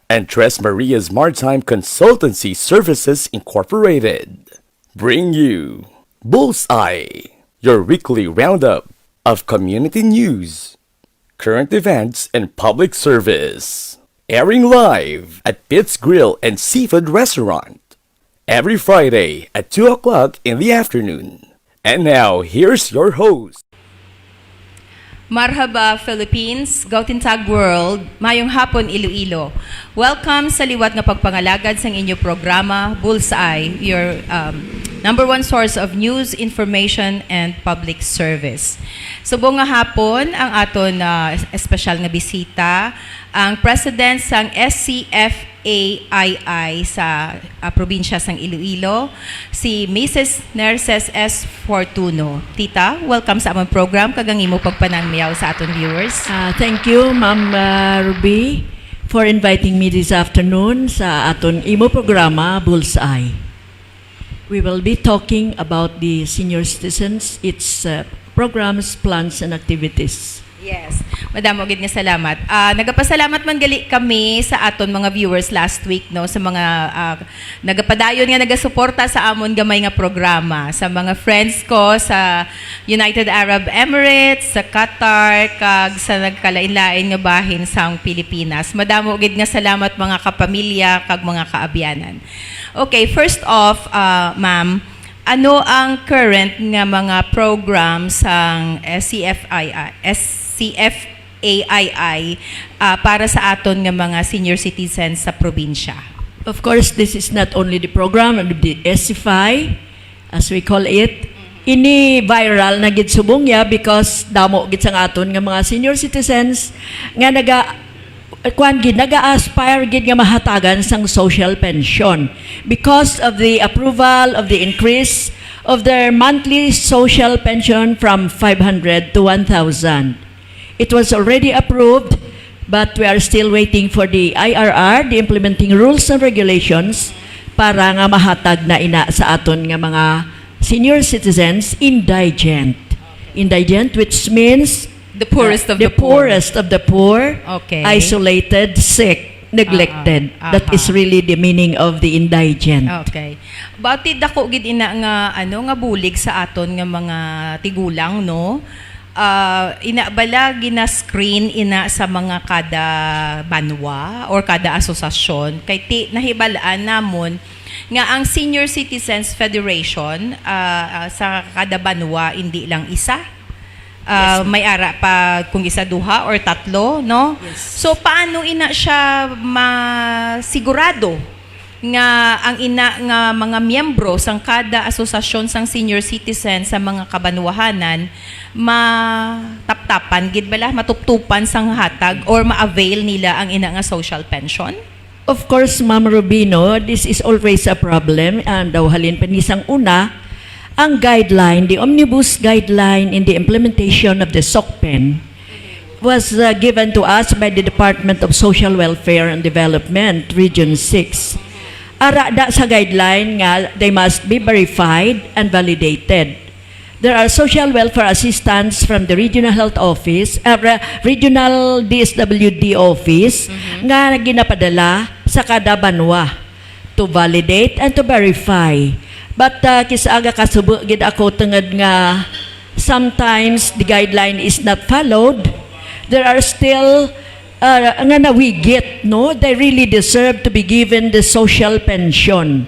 and Tres Maria's Maritime Consultancy Services Incorporated bring you BullsEye, your weekly roundup of community news, current events, and public service. Airing live at Pitt's Grill and Seafood Restaurant every Friday at 2 o'clock in the afternoon. And now, here's your host. Marhaba Philippines, Gautintag World, mayong hapon Iloilo. Welcome sa liwat nga pagpangalagad sa inyong programa, BullsEye, your number one source of news, information, and public service. Subong nga hapon, ang aton espesyal nga bisita, ang President sang SCFAll sa probinsya sang Iloilo, si Mrs. Nerces S. Fortuno. Tita, welcome sa among program. Kagang imo pagpanangmiyaw sa aton viewers. Thank you, Ma'am Ruby, for inviting me this afternoon sa aton imo programa, BullsEye. We will be talking about the senior citizens, its programs, plans, and activities. Yes. Madam, ogid nga salamat. Nagapasalamat man gali kami sa aton mga viewers last week, no, sa mga nagapadayon nga nagasuporta sa amon gamay nga programa, sa mga friends ko sa United Arab Emirates, sa Qatar, kag sa nagkalain-lain nga bahin sa Pilipinas. Madam, ogid nga salamat mga kapamilya kag mga kaabyanan. Okay, first off, ma'am, ano ang current nga mga programs sang SCFAll para sa aton nga mga senior citizens sa probinsya? Of course, this is not only the program of the SCFAll, as we call it. Ini viral na gid subong ya because damo gid sang aton nga mga senior citizens nga naga-aspire gid nga mahatagan sang social pension because of the approval of the increase of their monthly social pension from 500 to 1,000. It was already approved, but we are still waiting for the IRR, the implementing rules and regulations, para nga mahatag na ina sa aton nga mga senior citizens indigent. Indigent, which means The poorest of the the poor. poorest of the poor, Okay. isolated, sick, neglected. That is really the meaning of the indigent. Okay. Batid dako gid ina nga nga bulig sa aton nga mga tigulang, no? Ina bala gina-screen ina sa mga kada banwa or kada asosasyon kay nahibalaan namon nga ang Senior Citizens Federation sa kada banwa hindi lang isa. May ara pa kung isa duha or tatlo, no? Yes. So paano ina siya masigurado nga ang ina nga mga miyembro sang kada asosasyon sang senior citizen sa mga kabanwahanan mataptapan gid bala matuptupan sang hatag or ma-avail nila ang ina nga social pension? Of course, Ma'am Rubino, this is always a problem. And daw halin pa nisang una, ang guideline, the omnibus guideline in the implementation of the SOCPEN was given to us by the Department of Social Welfare and Development, Region 6. Arada sa guideline nga, they must be verified and validated. There are social welfare assistants from the Regional Health Office, Regional DSWD Office, nga ginapadala sa kada banwa to validate and to verify. But kisaga kasubo gid ako tungod nga sometimes the guideline is not followed. There are still nga nawigit, no? They really deserve to be given the social pension.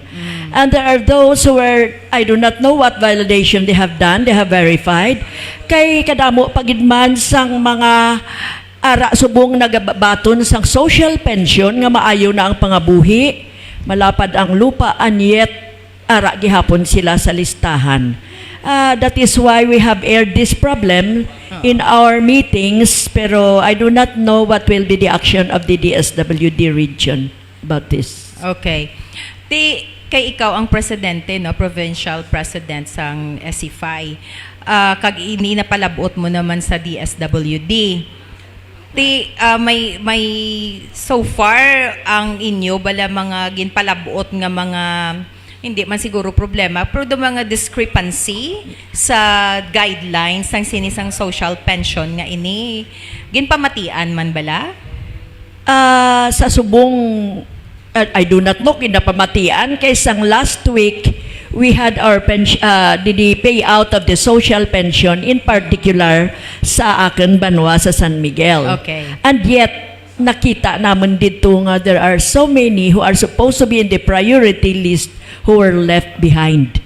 And there are those who are, I do not know what validation they have done, they have verified. Kay kadamo pagidman sang mga ara subong nagabaton sang social pension nga maayo na ang pangabuhi, malapad ang lupa, and yet ara gihapon sila sa listahan. That is why we have aired this problem in our meetings, pero I do not know what will be the action of the DSWD region about this. Okay. Kay ikaw ang presidente, no, provincial president sang SCFAll. Kag ini napalabot mo naman sa DSWD. May so far ang inyo bala mga ginpalabot nga mga hindi man siguro problema, pero do mga discrepancy sa guidelines sang sinisang social pension nga ini ginpamatian man bala? sa subong, I do not know kina pamatian kaysang last week we had our the payout of the social pension, in particular sa akin banwa sa San Miguel. Okay. And yet nakita naman dito nga there are so many who are supposed to be in the priority list who were left behind.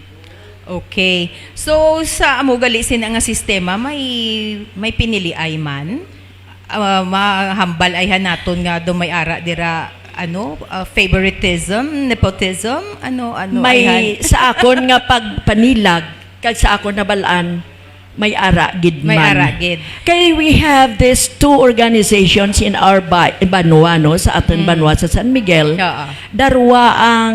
Okay. So sa amugali sin nga sistema may pinili ay man mahambal ay hanaton nga do may ara dira favoritism, nepotism, May sa akon nga pagpanilag kag sa akon nabalaan may ara gid man. May ara gid. Kay we have these two organizations in our banwa no, sa aton banwa sa San Miguel. Oo. Darwa ang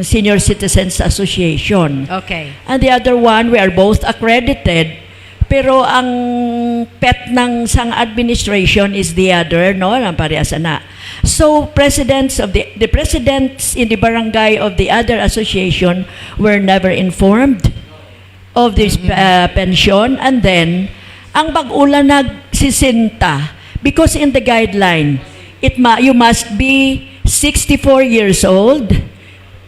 Senior Citizens Association. Okay. And the other one, we are both accredited. Pero ang pet ng sang administration is the other, no? Ang parehas na. So, the presidents in the barangay of the other association were never informed of this pension. And then, ang bag-ula nagsisinta, because in the guideline, you must be 64 years old,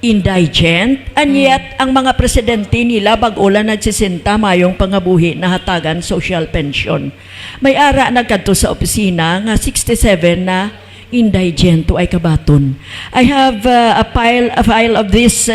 indigent, and yet ang mga presidente nila bag-ula nagsisinta mayong pangabuhi na hatagan social pension. May ara nagkadto sa opisina nga 67 na indigent to ay kabaton. I have a file of this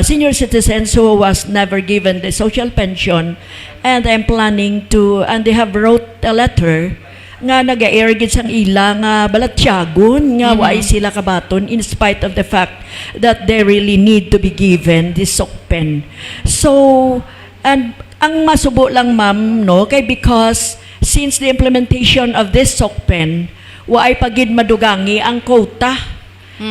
senior citizens who was never given the social pension, and I'm planning to, and they have wrote a letter nga naga-air gid sang ila nga balatyagon nga waay sila kabaton in spite of the fact that they really need to be given this sokpen. So, and ang masubo lang ma'am no kay because since the implementation of this sokpen waay pagid madugangi ang quota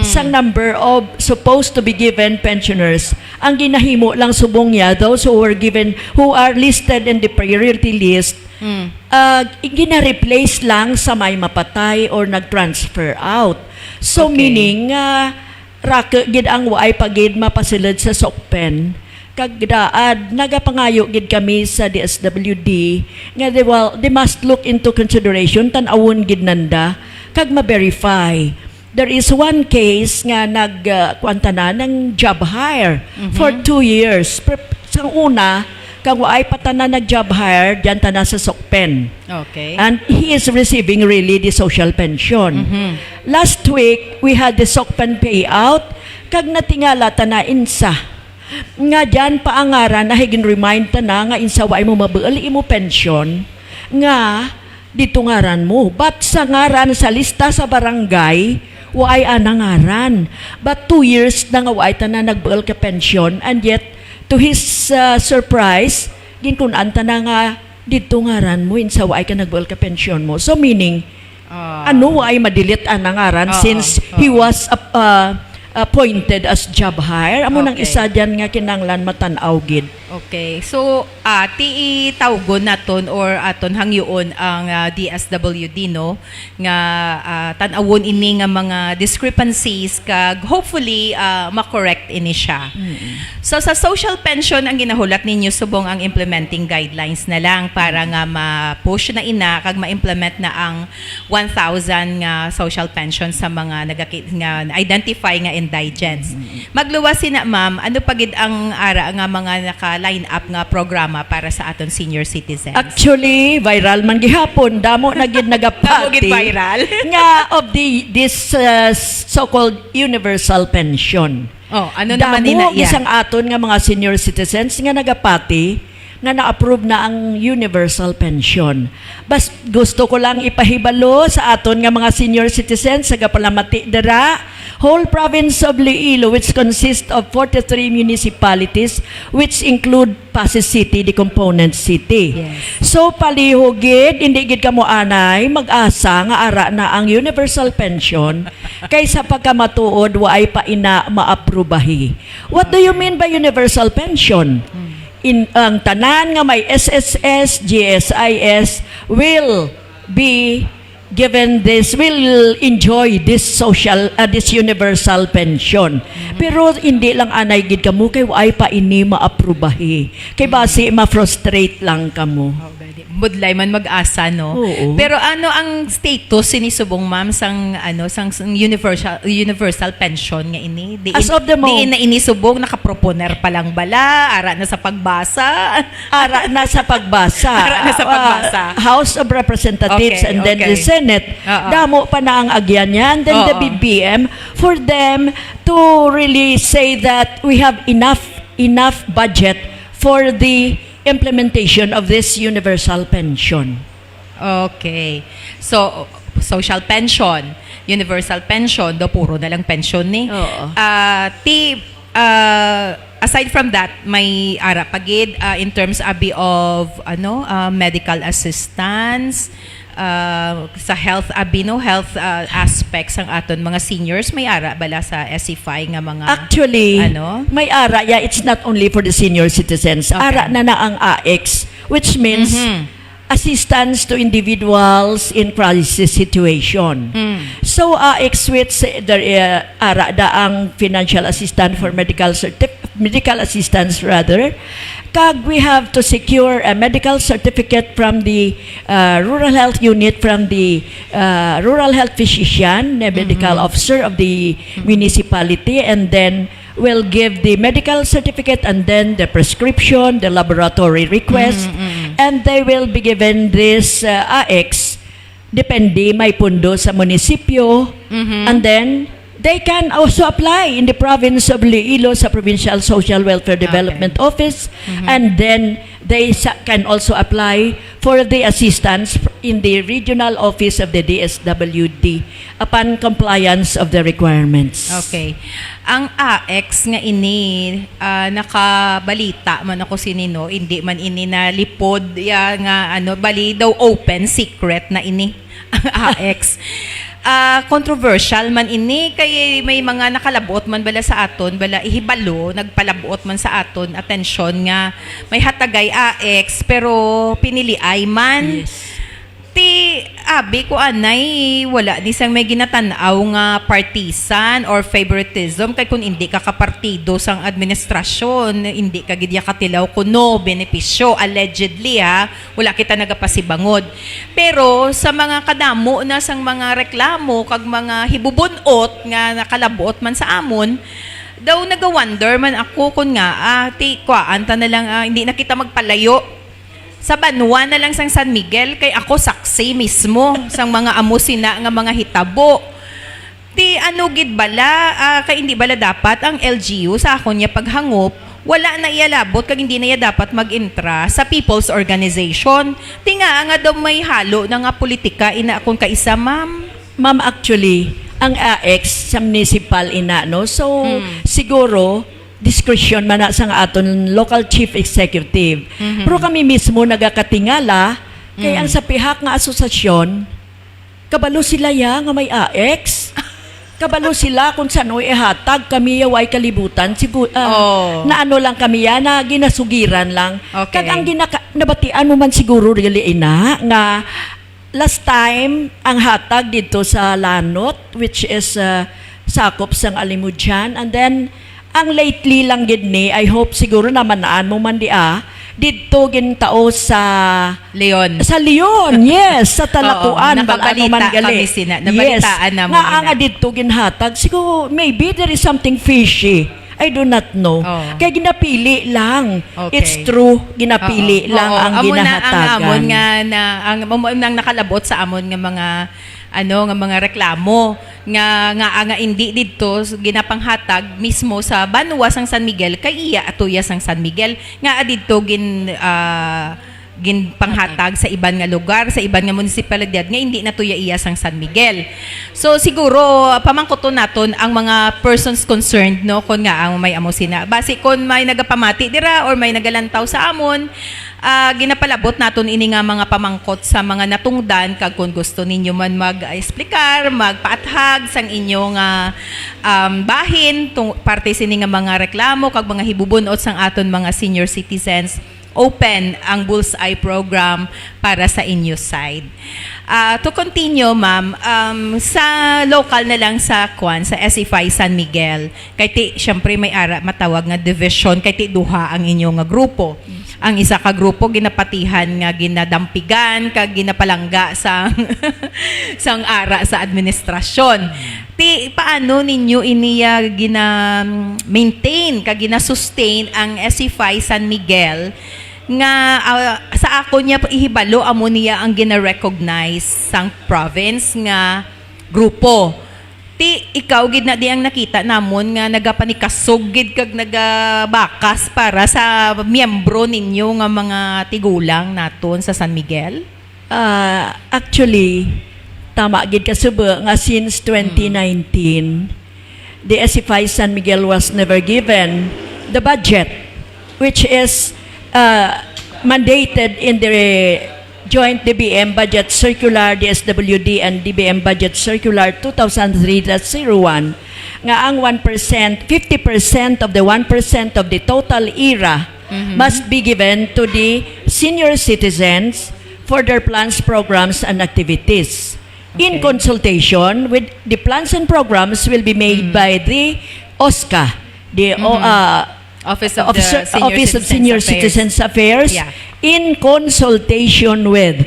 sa number of supposed to be given pensioners. Ang ginahimo lang subong niya, those who are listed in the priority list, gina-replace lang sa may mapatay or nag-transfer out. So, Okay. meaning, gid ang waay pagid mapasilid sa sokpen, kagdaad, nagapangayo gid kami sa DSWD, nga they must look into consideration, tanawon gid nanda, kag ma-verify. There is one case nga nagkwanta na ng job hire for 2 years. Sa una, kag waay patana nag-job hire, diyan ta na sa sokpen. Okay. And he is receiving really the social pension. Last week, we had the sokpen payout, kag natingala ta na insa. Nga diyan paangaran na higin remind ta na nga insa waay mo mabuel imo pension, nga dito ngaran mo. But sa ngaran sa lista sa barangay, waay anangaran. But 2 years na nga waay ta na nagbuel ka pension, and yet to his surprise, ginkunan ta na nga dito ngaran mo insa waay ka nagbuel ka pension mo. So meaning waay madilit anangaran since he was appointed as job hire. Amo nang Okay. isa diyan nga kinanglan matan-aw gid. Okay. So, ti tawgon naton or aton hangyoon ang DSWD no nga tan-awon ini nga mga discrepancies kag hopefully ma-correct ini siya. So sa social pension ang ginahulat ninyo subong ang implementing guidelines na lang para nga ma-push na ina kag ma-implement na ang 1,000 nga social pension sa mga nga identify nga indigents. Magluwas sina ma'am, ano pagid ang ara nga mga naka-line up nga programa para sa aton senior citizens? Actually, viral man gihapon, damo na gid Damo nagapati. gid viral. nga of this so-called universal pension. Oh, ano naman ina Damo isang aton nga mga senior citizens nga nagapati nga na-approve na ang universal pension. Bas gusto ko lang ipahibalo sa aton nga mga senior citizens sa Gapalamati dira, whole province of Iloilo, which consists of 43 municipalities, which include Pasig City, the component city. Yes. So palihugid, hindi gid kamo anay mag-asa nga ara na ang universal pension kaysa pagkamatuod waay pa ina maaprubahi. What do you mean by universal pension? Ang tanan nga may SSS, GSIS will enjoy this universal pension. Pero hindi lang anay gid kamo kay waay pa ini maaprubahi. Kay base ma-frustrate lang kamo. budlay man mag-asa, no? Oo. Pero ano ang status sinisubong, ma'am, sang universal pension nga ini? As of the Diin na inisubong, nakaproponer pa lang bala, ara na sa pagbasa. Ara na sa pagbasa. Ara na sa pagbasa. House of Representatives Okay, and then okay. the Senate. Oo. Damo pa na ang agyan niya. And then the Oo. BBM for them to really say that we have enough budget for the implementation of this universal pension. Okay. So, social pension, universal pension, do puro na lang pension ni. Oo. Aside from that, may ara pagid in terms abi of medical assistance, sa health abi no health aspects ang aton mga seniors, may ara bala sa SCFAll nga mga Actually, ano? may ara. Yeah, it's not only for the senior citizens. Okay. Ara na ang AX, which means assistance to individuals in crisis situation. So, AX, which ara da ang financial assistance for medical assistance rather. Kag we have to secure a medical certificate from the rural health unit, from the rural health physician, the medical officer of the municipality, and then we'll give the medical certificate and then the prescription, the laboratory request, and they will be given this AX, depende, may pundo sa munisipyo, and then they can also apply in the province of Iloilo sa Provincial Social Welfare Development Office, and then they can also apply for the assistance in the regional office of the DSWD upon compliance of the requirements. Okay. Ang AX nga ini, nakabalita man ako sinino, hindi man ini na lipod, ya nga bali daw open secret na ini, ang AX. Controversial man ini, kay may mga nakalabot man bala sa aton, bala ihibalo, nagpalabot man sa aton, atensyon nga, may hatagay AX, pero piniliay man. Yes. Ti abi ko anay wala di sang may ginatanaw nga partisan or favoritism, kay kun hindi ka kapartido sang administrasyon, hindi ka gidya katilaw kuno benepisyo allegedly wala kita nagapasibangod. Pero sa mga kadamo na sang mga reklamo kag mga hibubunot nga nakalabot man sa amon, daw nagawonder man ako kun nga ti kuan ta na lang hindi na kita magpalayo sa banwa na lang sang San Miguel, kay ako saksi mismo sang mga amusina nga mga hitabo. Ti gid bala, kay hindi bala dapat ang LGU sa akon niya paghangop, wala na iyalabot kag hindi na iya dapat mag-intra sa people's organization. Ti nga daw may halo na nga politika ina akon kaisa, ma'am. Ma'am, actually, ang AX sa municipal so siguro discretion man na sang aton local chief executive. Pero kami mismo nagakatingala kay ang sa pihak nga asosasyon, kabalo sila nga may AX. Kabalo sila kung saan ihatag kami way kalibutan. Na lang kami na ginasugiran lang. Okay. Kag ang nabatian mo man siguro really ina nga last time ang hatag dito sa Lanot, which is sakop sang Alimudyan, and then ang lately lang gid ni, I hope siguro naman naan mo man dito gintao sa Leon. Sa Leon, yes, sa Talatuan. Nakabalita kami nabalitaan na mo. Nga dito ginhatag, siguro maybe there is something fishy. I do not know. Kaya ginapili lang. Okay. It's true, ginapili lang ang ginahatagan. Amon nga ang nakalabot sa amon nga mga nga mga reklamo nga hindi dito ginapanghatag mismo sa banwa sang San Miguel kay iya atuya sang San Miguel nga dito ginpanghatag sa iban nga lugar, sa iban nga munisipalidad nga hindi natuya iya sang San Miguel. So siguro pamangkoton naton ang mga persons concerned kun nga ang may amo sina. Base kon may nagapamati dira or may nagalantaw sa amon, ginapalabot naton ini nga mga pamangkot sa mga natungdan kag kung gusto ninyo man mag-explicar, magpaathag sang inyo nga bahin parte sini nga mga reklamo kag mga hibubunot sang aton mga senior citizens. Open ang BullsEye program para sa inyo side. To continue, ma'am, sa local na lang sa SCFAll San Miguel, kay ti syempre may matawag nga division, kay ti duha ang inyong nga grupo. ang isa ka grupo ginapatihan nga ginadampigan kag ginapalangga sang sang ara sa administrasyon. Ti paano ninyo iniya gina-maintain kag gina-sustain ang SCFAll San Miguel nga sa ako niya ihibalo amo niya ang gina-recognize sang province nga grupo. Ti ikaw gid na di ang nakita namon nga nagapanikasog gid kag nagabakas para sa miyembro ninyo nga mga tigulang naton sa San Miguel? Actually, tama gid kasubo nga since 2019, the SCFAll San Miguel was never given the budget which is mandated in the Joint DBM Budget Circular DSWD and DBM Budget Circular 2003-01 nga ang 1%, 50% of the 1% of the total ERA must be given to the senior citizens for their plans, programs, and activities. In consultation with the plans and programs will be made by the OSCA, the Office of the Senior Citizens Affairs, Yeah. in consultation with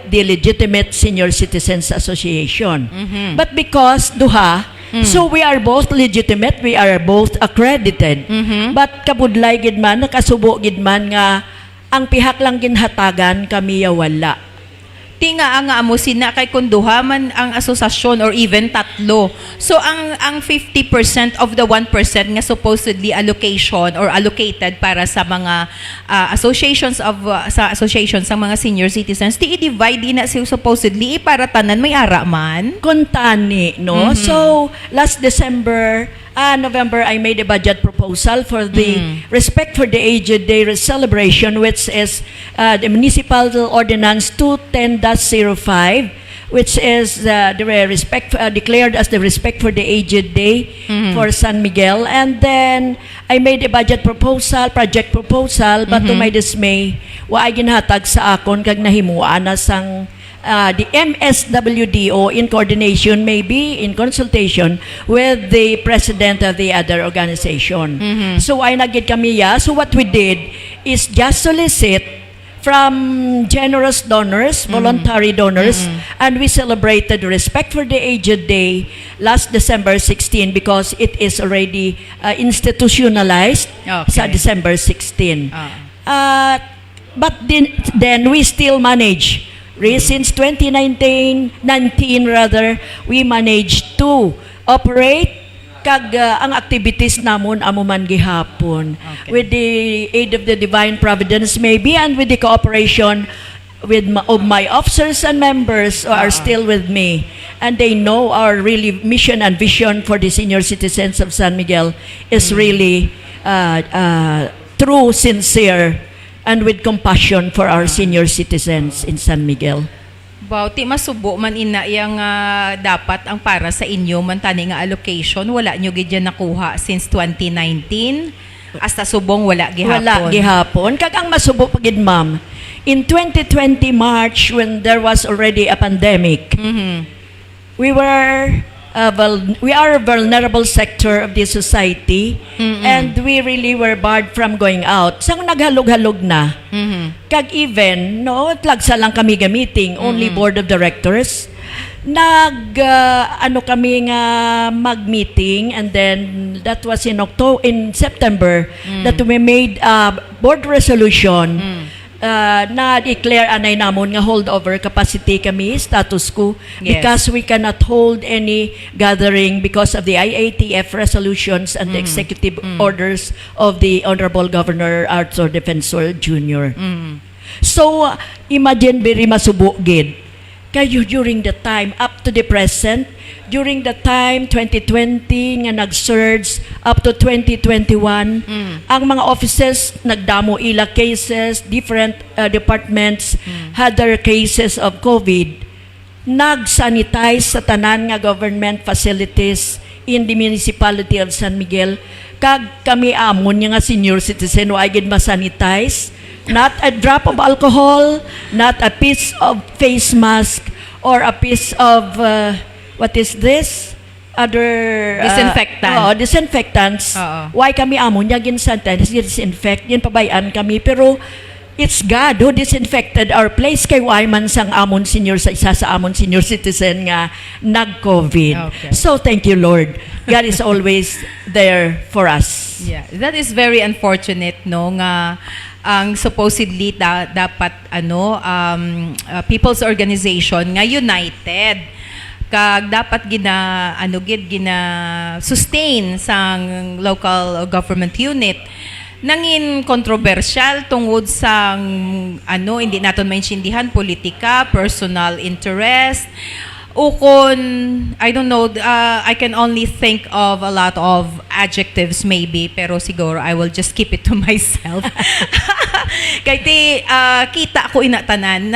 the legitimate Senior Citizens Association. But because duha, so we are both legitimate, we are both accredited. But kabudlay gid man, nakasubo gid man nga ang pihak lang ginhatagan kami ya wala. Tinga nga amo sina kay kunduha man ang asosasyon or even tatlo. So ang 50% of the 1% nga supposedly allocation or allocated para sa mga associations sa mga senior citizens, ti i-divide na supposedly para tanan may ara man. Kontani, no? So last November, I made a budget proposal for the Respect for the Aged Day celebration, which is the Municipal Ordinance 210-05, which is declared as the Respect for the Aged Day for San Miguel. And then, I made a project proposal, but to my dismay, wa ay ginhatag sa akon kag nahimuan na sang the MSWDO in coordination, maybe in consultation with the president of the other organization. So ay nagid kami so what we did is just solicit from generous donors, voluntary donors, and we celebrated Respect for the Aged Day last December 16 because it is already institutionalized sa December 16. But then we still manage. Since 2019, we managed to operate kag ang activities namon amo man gihapon with the aid of the divine providence maybe and with the cooperation of my officers and members who are still with me, and they know our really mission and vision for the senior citizens of San Miguel is really true, sincere, and with compassion for our senior citizens in San Miguel. Ti masubo man ina yang dapat ang para sa inyo man tani nga allocation wala nyo gid yan nakuha since 2019 hasta subong wala gihapon. Wala gihapon kag ang masubo pagid ma'am in 2020 March when there was already a pandemic. We are a vulnerable sector of the society, and we really were barred from going out. Sang naghalog-halog na. Kag even, tlagsa lang kami gamiting, only board of directors. Kami nga mag-meeting, and then that was in September, that we made a board resolution na-declare anay namon nga holdover capacity kami, status quo, because we cannot hold any gathering because of the IATF resolutions and the executive orders of the Honorable Governor Arthur Defensor Jr. So, imagine very masubugid. Kayo during the time, up to the present, during the time 2020 nga nag-surge up to 2021, ang mga offices nagdamo ila cases, different departments had their cases of COVID. Nag-sanitize sa tanan nga government facilities in the municipality of San Miguel. Kag kami amon nga senior citizen wa gid ma-sanitize. Not a drop of alcohol, not a piece of face mask, or a piece of, what is this? other Disinfectant. disinfectants. Oo. Why kami amo niya disinfect, yun pabayaan kami. Pero it's God who disinfected our place kay why man sang amon senior sa isa sa amon senior citizen nga nag-COVID. Okay. So thank you, Lord. God is always there for us. Yeah, that is very unfortunate, no, nga ang supposedly dapat people's organization nga united kag dapat gina sustain sang local government unit nangin controversial tungod sang hindi naton maintindihan politika, personal interest. Ukon, I don't know, I can only think of a lot of adjectives maybe, pero siguro I will just keep it to myself. Kaya kita ko inatanan,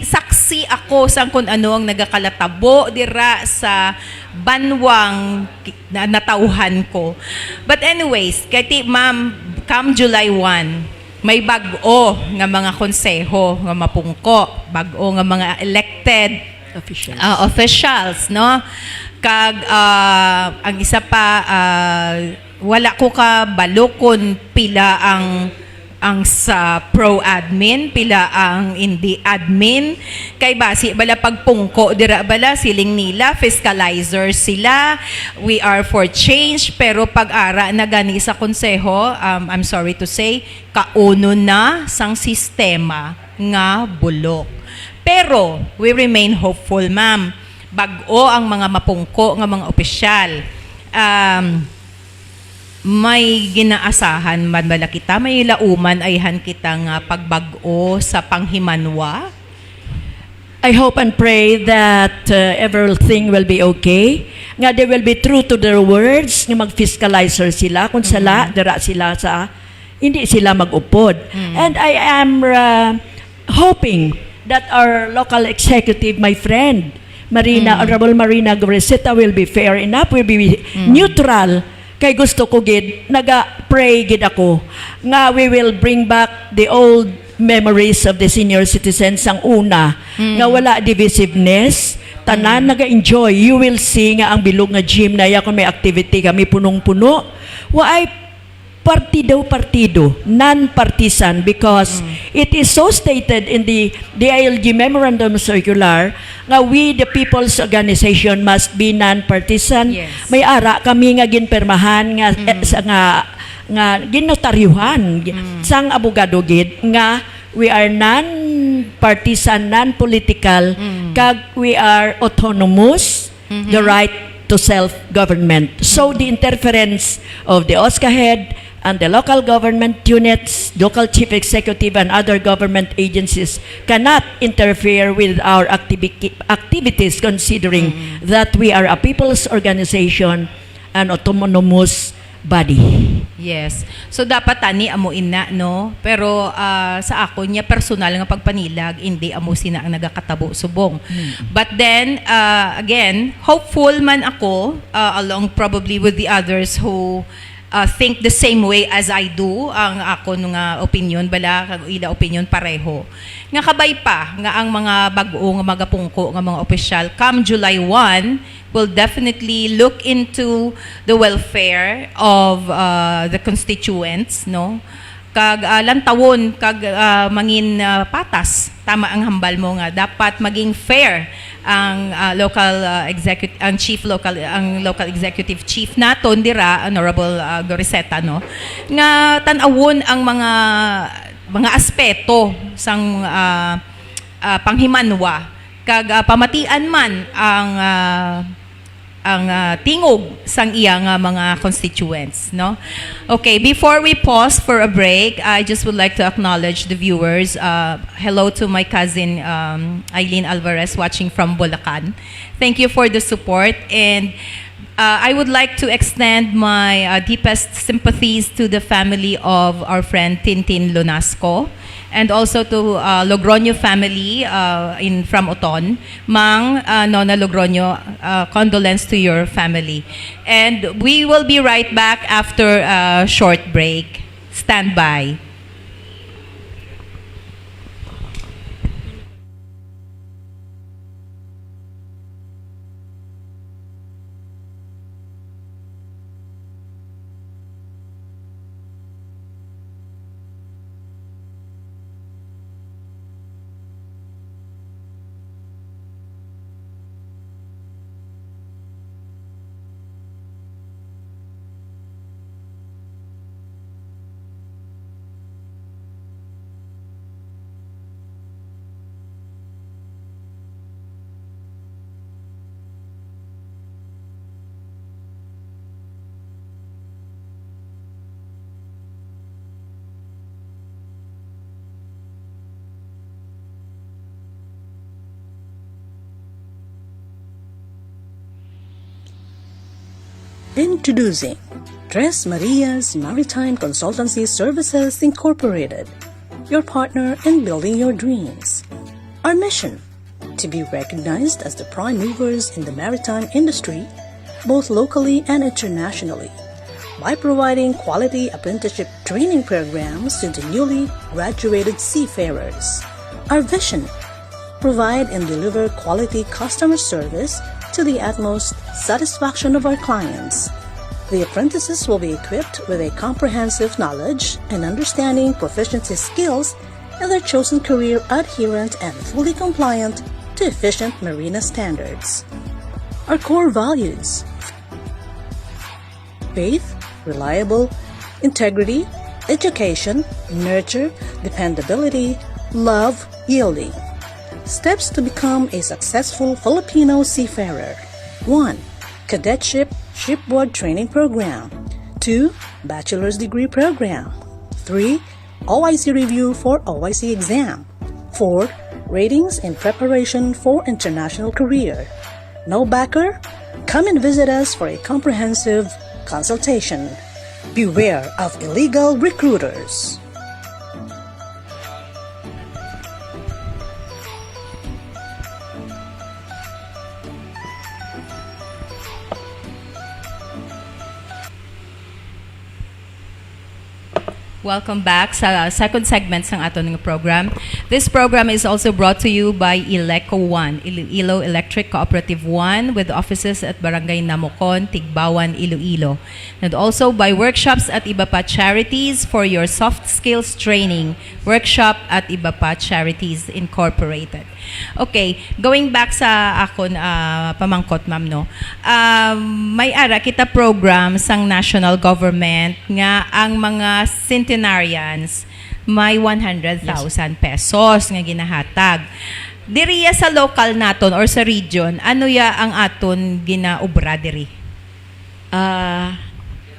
saksi ako sa kung ano ang nagakalatabo dira sa banwang natauhan ko. But anyways, kaya ma'am, come July 1, may bag-o nga mga konseho nga mapungko, bag-o nga mga elected officials, no? Kag ang isa pa wala ko ka balokon pila ang sa pro-admin, pila ang hindi admin. Kay basi bala pagpungko dira bala siling nila, fiscalizer sila, we are for change, pero pag-ara na gani sa konseho, I'm sorry to say, kauno na sang sistema nga bulok. Pero we remain hopeful, ma'am. Bag-o ang mga mapungko nga mga opisyal. May ginaasahan man bala kita, may lauman ayhan kita nga pagbag-o sa panghimanwa. I hope and pray that everything will be okay. Nga they will be true to their words, nga mag-fiscalizer sila kung sala dira sila sa hindi sila mag-upod. And I am hoping that our local executive, my friend, Honorable Marina Goreseta, will be fair enough, will be neutral. Kay gusto ko gid, naga-pray gid ako, nga we will bring back the old memories of the senior citizens ang una, nga wala divisiveness, tanan naga-enjoy. You will see nga ang bilog nga gym na ya kung may activity kami punong-puno. Waay partido, non-partisan, because it is so stated in the DILG Memorandum Circular nga we, the People's Organization, must be non-partisan. Yes. May ara kami nga ginpermahan nga ginotaryuhan sang abogado gid nga we are non-partisan, non-political, kag we are autonomous, the right to self-government. So the interference of the OSCA head and the local government units, local chief executive and other government agencies cannot interfere with our activities, considering that we are a people's organization, an autonomous body. Yes. So dapat tani amo ina, no? Pero sa ako niya personal nga pagpanilag, hindi amo sina ang nagakatabo subong. But then again, hopeful man ako along probably with the others who think the same way as I do. Ang ako nga opinion bala kag ila opinion pareho. Nga kabay pa nga ang mga bag-o nga magapungko nga mga opisyal come July 1 will definitely look into the welfare of the constituents, no? Kag lantawon kag mangin patas, tama ang hambal mo nga dapat maging fair ang local executive chief naton dira, Honorable Goreseta, no? Nga tan-awon ang mga aspeto sang panghimanwa kag pamatian man ang tingog sang iya nga mga constituents, no? Okay, before we pause for a break, I just would like to acknowledge the viewers. Hello to my cousin Eileen Alvarez watching from Bulacan. Thank you for the support, and I would like to extend my deepest sympathies to the family of our friend Tintin Lunasco, and also to Logroño family from Oton. Mang Nona Logroño, condolence to your family. And we will be right back after a short break. Stand by. Introducing Tres Marias Maritime Consultancy Services Incorporated, your partner in building your dreams. Our mission: to be recognized as the prime movers in the maritime industry, both locally and internationally, by providing quality apprenticeship training programs to the newly graduated seafarers. Our vision: provide and deliver quality customer service to the utmost satisfaction of our clients. The apprentices will be equipped with a comprehensive knowledge and understanding proficiency skills in their chosen career, adherent and fully compliant to efficient marina standards. Our core values: faith, reliable, integrity, education, nurture, dependability, love, yielding. Steps to become a successful Filipino seafarer: 1. Cadetship Shipboard Training Program. 2. Bachelor's Degree Program. 3. OIC Review for OIC Exam. 4. Ratings in Preparation for International Career. No backer? Come and visit us for a comprehensive consultation. Beware of illegal recruiters. Welcome back sa second segment ng aton ng program. This program is also brought to you by Ileco 1, Iloilo Electric Cooperative 1, with offices at Barangay Namocon, Tigbawan, Iloilo. And also by Workshops at Iba Pa Charities for your soft skills training. Workshop at Iba Pa Charities Incorporated. Okay, going back sa akon pamangkot, ma'am, no. May ara kita program sang national government nga ang mga centenarians may 100,000 pesos nga ginahatag. Diriya sa local naton or sa region, ano ya ang aton ginaobra diri?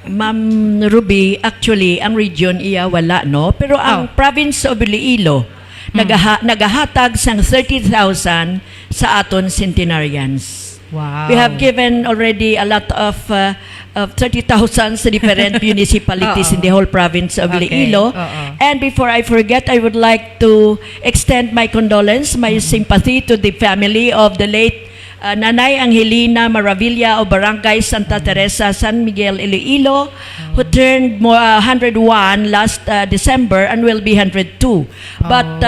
Ma'am Ruby, actually, ang region iya wala, no? Pero ang province of Iloilo, nagahatag sang 30,000 sa aton centenarians. Wow. We have given already a lot of 30,000 sa different municipalities in the whole province of Iloilo. And before I forget, I would like to extend my condolence, my sympathy to the family of the late Nanay Angelina Maravilla of Barangay Santa Teresa, San Miguel, Iloilo, who turned 101 last December and will be 102. But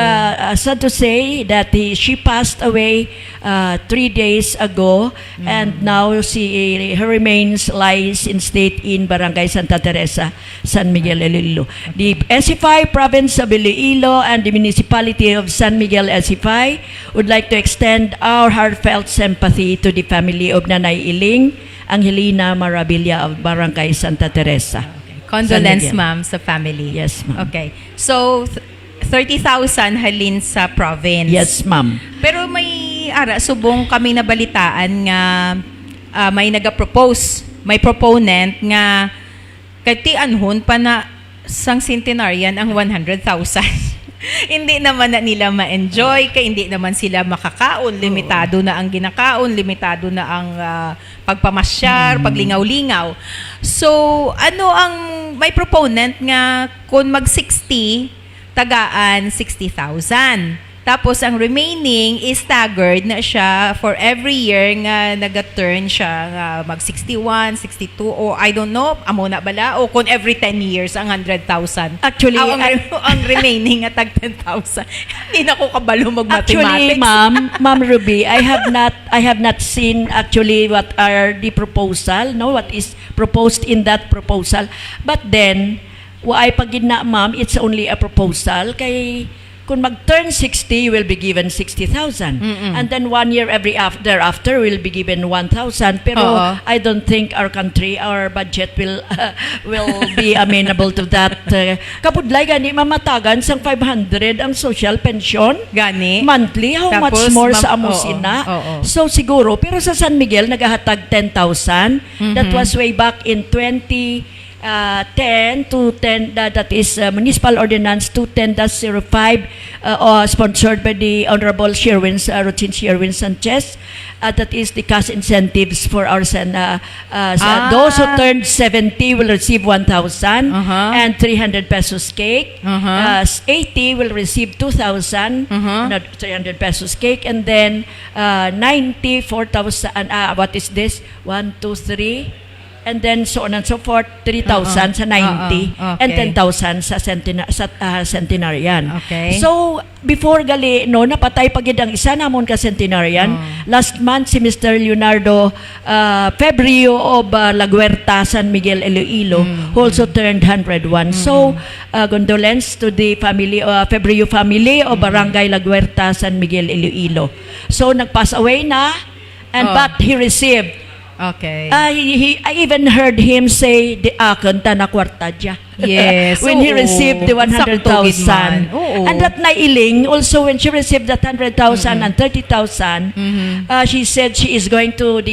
sad to say that she passed away 3 days ago, and now her remains lies in state in Barangay Santa Teresa, San Miguel, Iloilo. The SCFAll province of Iloilo and the municipality of San Miguel, SCFAll would like to extend our heartfelt sympathy to the family of Nanay Iling Angelina Maravilla of Barangay Santa Teresa. Condolence, ma'am, sa family. Yes, ma'am. Okay. So, 30,000 halin sa province. Yes, ma'am. Pero may subong kami nabalitaan nga may nag-propose, may proponent nga katianhon pa na sang centenarian ang 100,000. Hindi naman na nila ma-enjoy, kaya hindi naman sila makakaon. Limitado na ang ginakaon, limitado na ang pagpamasyar, paglingaw-lingaw. So, ano ang may proponent nga kung mag-60, tagaan 60,000. Tapos, ang remaining is staggered na siya for every year nga nag-turn siya mag-61, 62, or I don't know, amo na bala, o kung every 10 years ang 100,000. Actually, ang remaining nga tag 10,000. Hindi na ko kabalo mag-mathematics. Actually, Ma'am Ruby, I have not seen actually what are the proposal, no, what is proposed in that proposal. But then, wa ay pagid na, ma'am, it's only a proposal kay kung mag-turn 60, you will be given 60,000. And then 1 year thereafter, will be given 1,000. Pero I don't think our country, our budget will be amenable to that. Kapudlay, gani, mamatagan sang 500 ang social pension. Gani. Monthly, how Tapos, much more sa Amusina? So siguro, pero sa San Miguel, nagahatag 10,000. That was way back in 20 10 to 10, that is Municipal Ordinance 210-05, sponsored by the Honorable Rutin Sherwin Sanchez. That is the cash incentives for our those who turned 70 will receive 1,000 and 300 pesos cake. 80 will receive 2,000 not 300 pesos cake, and then 90 4,000. What is this? 1, 2, 3. And then so on and so forth, 3,000 sa 90 and 10,000 sa centenarian. Okay. So, before gali, no, napatay pagid ang isa namon ka centenarian. Last month, si Mr. Leonardo Febrio of Laguerta, San Miguel, Iloilo, who also turned 101. So, condolence to the family, Febrio family of Barangay Laguerta, San Miguel, Iloilo. So, nag-pass away na, and but he received. Okay. I even heard him say, "Di akin ta na kwarta dya." Yes. When he received the 100,000. And that nailing, also when she received that 100,000 and 30,000, she said she is going to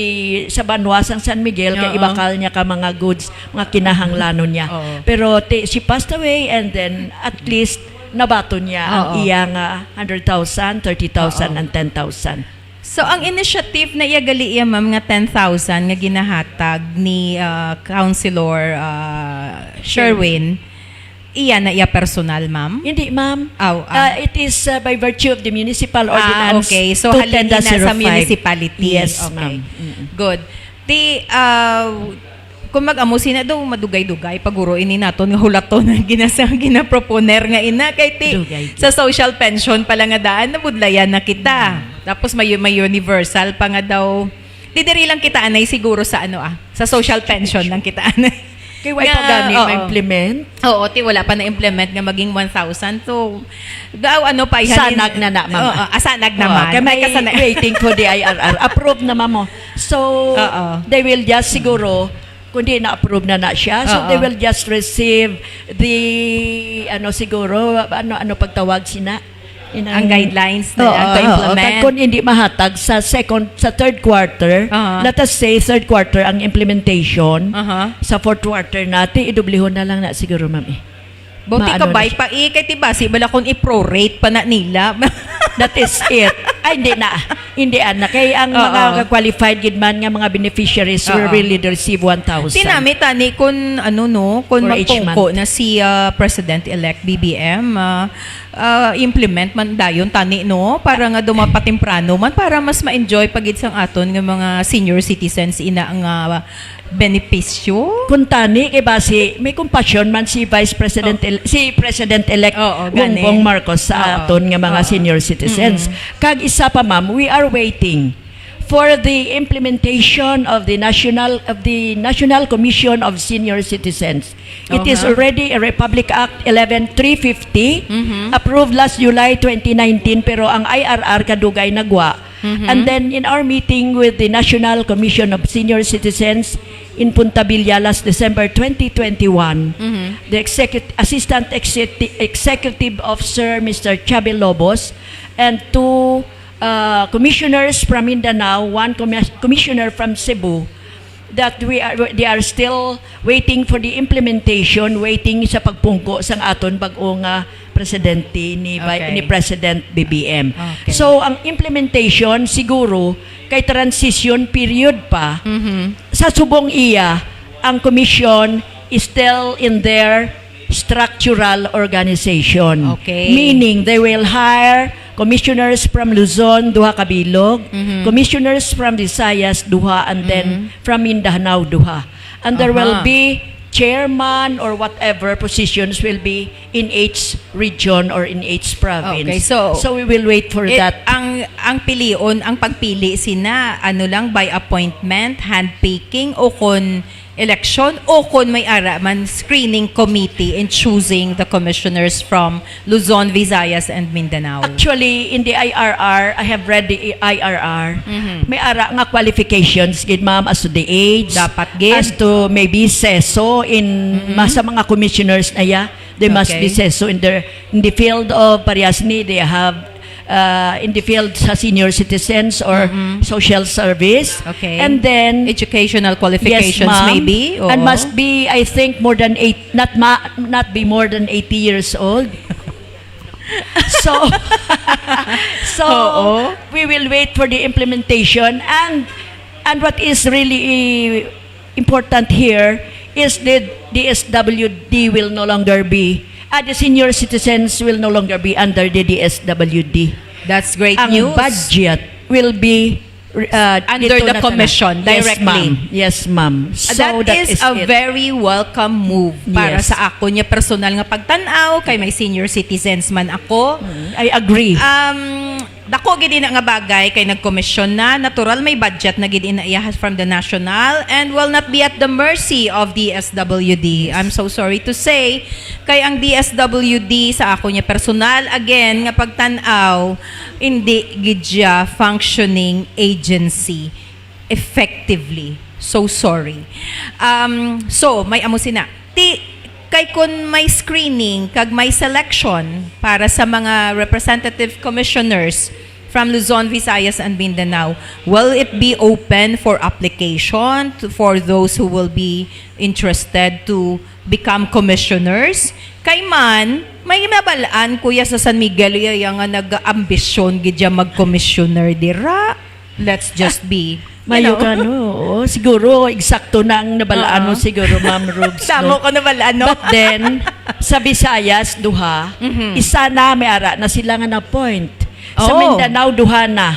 sa Banwas ang San Miguel, kaya ibakal niya ka mga goods, mga kinahanglanon niya. Pero she passed away, and then at least nabato niya ang iyang 100,000, 30,000 and 10,000. So, ang initiative na iagali iya, ma'am, nga 10,000 nga ginahatag ni Councilor Sherwin, iya na iya personal, ma'am? Hindi, ma'am. It is by virtue of the municipal ordinance. Okay. So, halili na sa municipality. Yes, okay. ma'am. Good. Kung mag-amusin na daw, madugay-dugay, paguro ini naton nga hulaton nga ginaproponer nga ina, kay sa social pension pala nga daan, nabudlayan na kita. Tapos may universal pa nga daw. Didiri lang kita anay siguro sa sa social pension lang kita anay. Kaya wala pa gani ma-implement? Oo, wala pa na-implement nga maging 1,000. So, pa ihanin. Sanag na na, mama. Sanag naman. Kaya may waiting for the IRR. Approve na, mamo. So, they will just siguro, kundi na-approve na siya. So, they will just receive the, siguro, pagtawag sina? Ang guidelines na to implement. Kung hindi mahatag sa third quarter, let us say third quarter ang implementation, sa fourth quarter natin, idublihon na lang na siguro, ma'am. Buti ka ba, kay tibasi, bala kung i-prorate pa na nila. That is it. Ay, hindi na. Kaya ang mga qualified gid man nga mga beneficiaries will really receive 1,000. Tinami tani kung kung magtungko na si President-elect BBM, implement man dayon tani para nga dumapatimprano man para mas ma-enjoy pagid sang aton nga mga senior citizens ina ang benepisyo. Kung tani kay base may compassion man si Vice President si President-elect Bongbong Marcos sa aton nga mga senior citizens. Kag isa pa, ma'am, we are waiting for the implementation of the National Commission of Senior Citizens. It is already a Republic Act 11350 approved last July 2019, pero ang IRR kadugay nagwa. And then in our meeting with the National Commission of Senior Citizens in Punta Villa last December 2021, the Assistant Executive Officer Mr. Chabi Lobos and two commissioners from Mindanao, one commissioner from Cebu, that they are still waiting for the implementation, waiting sa pagpungko sang aton bag-ong presidente ni President BBM. Okay. So ang implementation siguro kay transition period pa. Sa subong iya, ang commission is still in their structural organization. Okay. Meaning they will hire commissioners from Luzon, duha ka bilog, commissioners from Visayas, duha, and then from Mindanao, duha. And there will be chairman or whatever positions will be in each region or in each province. Okay, so we will wait for that. Ang pilion, ang pagpili sina lang by appointment, handpicking o kon election o kung may man screening committee in choosing the commissioners from Luzon, Visayas, and Mindanao. Actually, in the IRR, I have read the IRR. May ara nga qualifications gid, ma'am, as to the age, dapat gid, as to maybe seso in sa mga commissioners na they must be seso in the field of parehas ni they have in the field sa senior citizens or social service. Okay. And then Educational qualifications yes, ma'am. maybe? Oo. And must be, I think, more than not be more than 80 years old. So, Oo. we will wait for the implementation, and what is really important here is that the DSWD will no longer be, the senior citizens will no longer be under the DSWD. That's great Ang news. budget will be Under dito the na commission, directly. Yes, ma'am. So That is a it. very welcome move para Yes. sa ako niya personal nga pagtanaw kay may senior citizens man ako. I agree. Dako gid na nga bagay kay nagkomisyon na natural may budget na gid inaiyahas from the national and will not be at the mercy of DSWD. I'm so sorry to say kay ang DSWD sa ako niya personal again nga pagtanaw hindi gid siya functioning agency effectively. So sorry. So may amo sina. Kay kun may screening kag may selection para sa mga representative commissioners from Luzon, Visayas, and Mindanao, will it be open for application for those who will be interested to become commissioners? Kay man, may mabalaan kuya sa San Miguel yung nga nag-ambisyon gidya mag-commissioner dira. Let's just be Mayo ka, no? Siguro, eksakto na ang nabalaan mo siguro, Ma'am Rubes. Tamo ko nabalaan, no? But then, sa Visayas, duha, isa na, may ara na sila nga na-point. Sa Oh. Mindanao, duha na.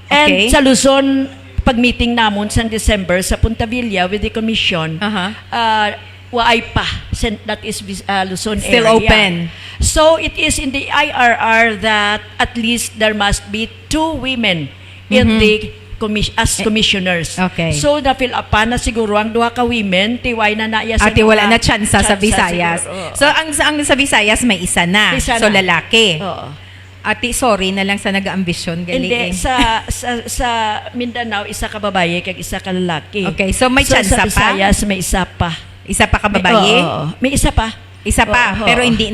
And Okay. sa Luzon, pag-meeting namon sa December sa Punta Villa with the commission, waay pa. That is Luzon Still area. open. So, it is in the IRR that at least there must be 2 women in the as commissioners. Okay. So, na-fill up pa na siguro ang duha ka women, tiway na naya sa Ate, wala na mga- tsansa sa Visayas. siguro. So, ang sa Visayas may isa na. Isa So, na. lalaki. Oo. Ate, sorry na lang sa nag-ambisyon. Gali. Hindi, sa Mindanao, isa ka babae, kag isa ka lalaki. Okay, so may tsansa sa pa? Visayas, may isa pa. Isa pa ka babae? Oo, may isa pa. Isa pa, Oo, pero oo. hindi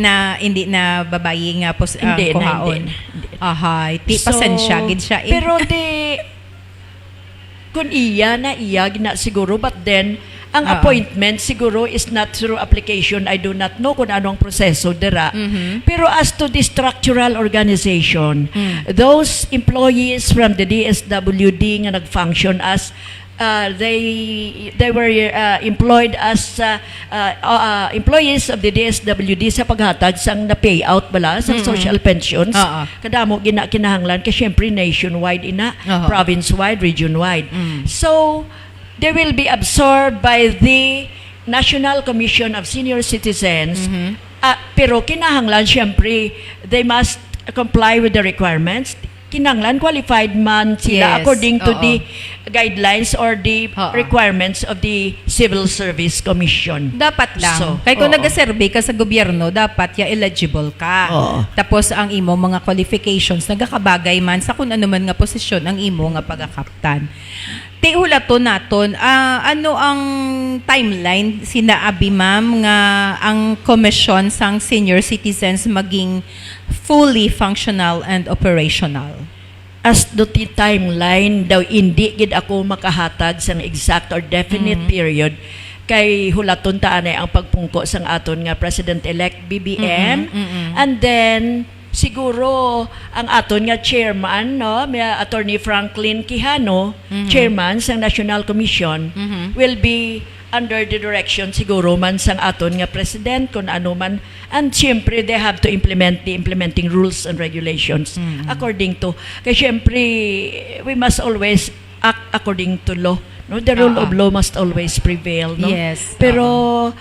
na babae nga Hindi na, kuhaon. hindi na. Ahay, ti pasensya gid siya. Pero kung iya gina siguro, but then ang appointment siguro is not through application. I do not know kung anong proseso dira. Pero as to the structural organization, those employees from the DSWD nga nag-function as they were employed as employees of the DSWD sa paghatag sang na payout bala sa social pensions. Kadamo kinahanglan kasi syempre nationwide ina, province-wide, region-wide. So they will be absorbed by the National Commission of Senior Citizens. Pero kinahanglan syempre they must comply with the requirements. Kinanglan qualified man sila Yes, according to oo. the guidelines or the Oo. requirements of the Civil Service Commission. Dapat lang. So, Kaya kung oo. nag-survey ka sa gobyerno, dapat ya eligible ka. Oo. Tapos ang imo mga qualifications nagakabagay man sa kung ano man nga posisyon ang imo nga pagakaptan. Tiulato naton, ano ang timeline sinaabi ma'am nga ang commission sang senior citizens maging fully functional and operational? As to the timeline daw hindi gid ako makahatag sang exact or definite period kay hulaton ta anay ang pagpungko sang aton nga President-elect BBM. And then siguro ang aton nga chairman, no, may Attorney Franklin Quijano, chairman sang National Commission, will be under the direction siguro man sang aton nga president kung ano man, and syempre they have to implement the implementing rules and regulations according to, kaya syempre we must always act according to law, no, the rule of law must always prevail, no. Yes. Pero